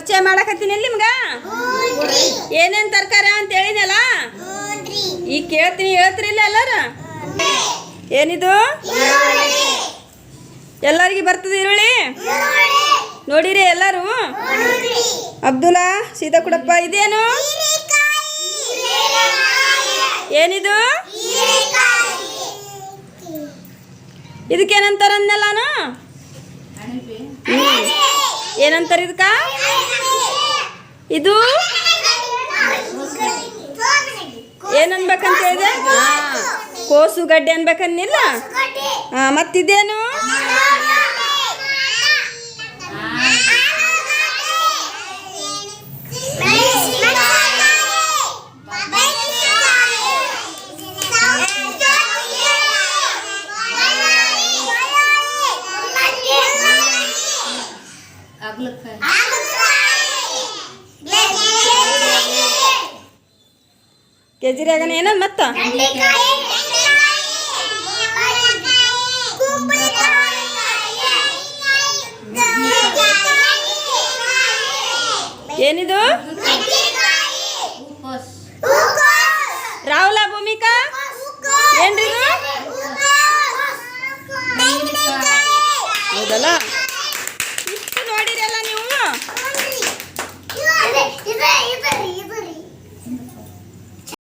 ಪರಿಚಯ ಮಾಡಕತ್ತೀನಿ ನಿಮ್ಗೆ ಏನೇನು ತರಕಾರಿ ಅಂತ ಹೇಳಿನಲ್ಲ ಈಗ ಕೇಳ್ತೀನಿ ಹೇಳ್ತೀರಿಲ್ಲ ಎಲ್ಲರೂ ಏನಿದು ಎಲ್ಲರಿಗೆ ಬರ್ತದೆ ಈರುಳ್ಳಿ ನೋಡಿರಿ ಎಲ್ಲರೂ ಅಬ್ದುಲ್ಲಾ ಸೀದಾ ಕುಡಪ್ಪ ಇದೇನು ಏನಿದು ಇದಕ್ಕೇನಂತಾರ ಅಂದೆಲ್ಲಾನು ಏನಂತಾರ ಇದಕ್ಕ ಇದು ಏನನ್ಬೇಕಂತ ಹೇಳಿದೆ ಕೋಸು ಗಡ್ಡೆ ಅನ್ಬೇಕನ್ನಿಲ್ಲ ಮತ್ತಿದೇನು ಕೆಜಿರಿಯಾಗನ ಏನನ್ ಮತ್ತ ಏನಿದು ರಾಹುಲ ಭೂಮಿಕಾ ಏನ್ರಿದು ಹೌದಲ್ಲ ಇಷ್ಟು ನೋಡಿರಲ್ಲ ನೀವು